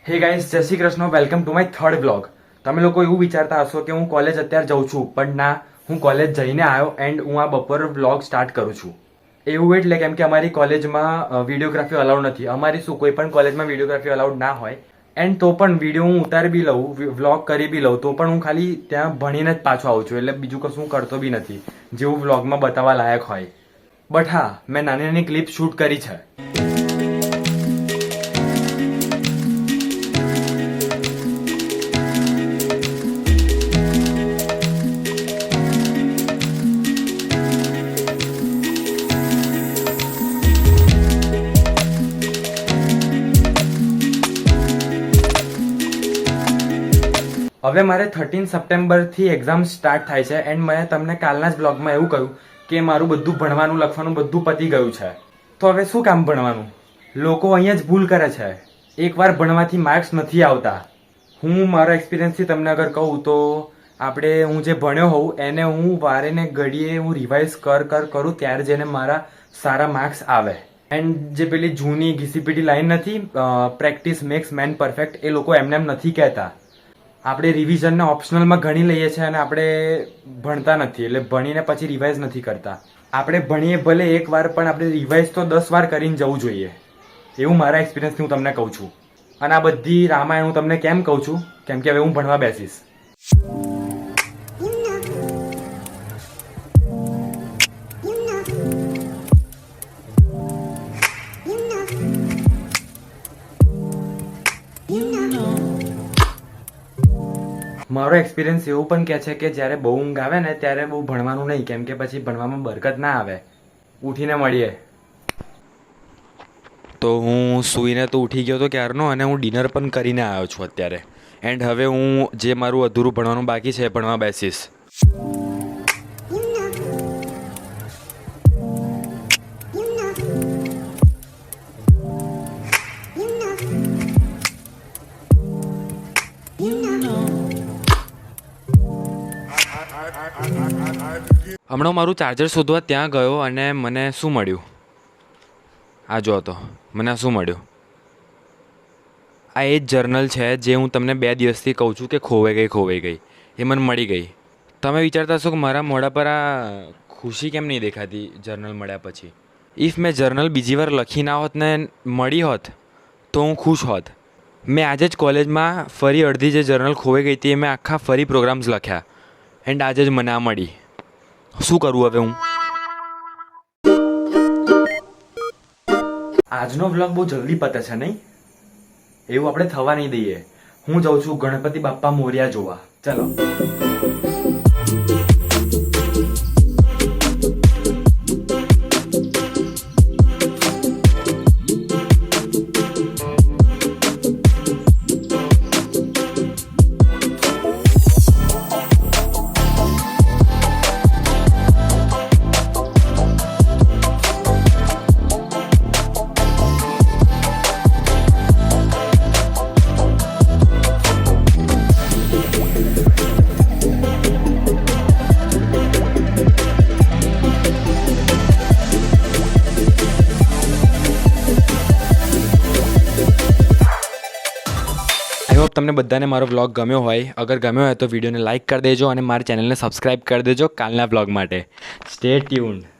હે ગાઈસ, જય Shri Krishna. Welcome to my third blog. તમે લોકો એવું વિચારતા હશો કે હું કોલેજ અત્યારે જાઉં છું, પણ ના, હું કોલેજ જઈને આવ્યો એન્ડ હું આ બપોર બ્લોગ સ્ટાર્ટ કરું છું. એવું એટલે કેમ કે અમારી કોલેજમાં વિડીયોગ્રાફી અલાઉડ નથી. અમારી શું, કોઈ પણ કોલેજમાં વિડીયોગ્રાફી અલાઉડ ના હોય. એન્ડ તો પણ વિડીયો હું ઉતારી બી લઉં, વ્લોગ કરી બી લઉં, તો પણ હું ખાલી ત્યાં ભણીને જ પાછો આવું છું. એટલે બીજું કશું હું કરતો બી નથી જેવું વ્લોગમાં બતાવવા લાયક હોય. બટ હા, મેં નાની નાની ક્લિપ શૂટ કરી છે. હવે મારે 13 સપ્ટેમ્બરથી એક્ઝામ સ્ટાર્ટ થાય છે એન્ડ મેં તમને કાલના જ બ્લોગમાં એવું કહ્યું કે મારું બધું ભણવાનું લખવાનું બધું પતી ગયું છે. તો હવે શું કામ ભણવાનું? લોકો અહીંયા જ ભૂલ કરે છે. એકવાર ભણવાથી માર્ક્સ નથી આવતા. હું મારા એક્સપિરિયન્સથી તમને અગર કહું તો હું જે ભણ્યો હોઉં એને હું વારે ને ઘડીએ હું રિવાઇઝ કરું ત્યારે જેને મારા સારા માર્ક્સ આવે. એન્ડ જે પેલી જૂની ઘીસીપીટી લાઈન નથી, પ્રેક્ટિસ મેક્સ મેન પરફેક્ટ, એ લોકો એમને એમ નથી કહેતા. આપણે રિવિઝનને ઓપ્શનલમાં ગણી લઈએ છીએ અને આપણે ભણતા નથી, એટલે ભણીને પછી રિવાઇઝ નથી કરતા. આપણે ભણીએ ભલે એક વાર, પણ આપણે રિવાઇઝ તો 10 વાર કરીને જવું જોઈએ. એવું મારા એક્સપિરિયન્સથી હું તમને કહું છું. અને આ બધી રામાયણ હું તમને કેમ કહું છું? કેમ કે હવે હું ભણવા બેસીશ. મારો એક્સપિરિયન્સ એવું પણ કહે છે કે જ્યારે બહુ ઊંઘ આવે ને ત્યારે બહુ ભણવાનું નહીં, કેમ કે પછી ભણવામાં બરકત ના આવે. ઉઠીને મળીએ. તો હું સૂઈને તો ઉઠી ગયો તો ક્યારનો, અને હું ડિનર પણ કરીને આવ્યો છું અત્યારે. એન્ડ હવે હું જે મારું અધૂરું ભણવાનું બાકી છે એ ભણવા બેસીશ. હમણાં મારું ચાર્જર શોધવા ત્યાં ગયો અને મને શું મળ્યું? આ જો તો મને શું મળ્યું? આ એ જ જર્નલ છે જે હું તમને 2 દિવસથી કહું છું કે ખોવાઈ ગઈ. એ મને મળી ગઈ. તમે વિચારતા હશો કે મારા મોઢા પર આ ખુશી કેમ નહીં દેખાતી જર્નલ મળ્યા પછી? ઇફ મેં જર્નલ બીજી વાર લખી ના હોત ને મળી હોત તો હું ખુશ હોત. મેં આજે જ કોલેજમાં ફરી અડધી જે જર્નલ ખોવાઈ ગઈ હતી એ મેં આખા ફરી પ્રોગ્રામ્સ લખ્યા. એન્ડ આજે જ મને આ મળી. શું કરું હવે હું? આજનો વ્લોગ બહુ જલ્દી પતે છે નહીં? એવું આપણે થવા નહીં દઈએ. હું જાઉં છું ગણપતિ બાપ્પા મોર્યા જોવા. ચલો. આઈ હોપ તમને બધાને મારો વ્લોગ ગમ્યો હોય. અગર ગમ્યો હોય તો વિડીયોને લાઇક કરી દેજો અને મારી ચેનલને સબસ્ક્રાઈબ કરી દેજો કાલના વ્લોગ માટે. Stay tuned.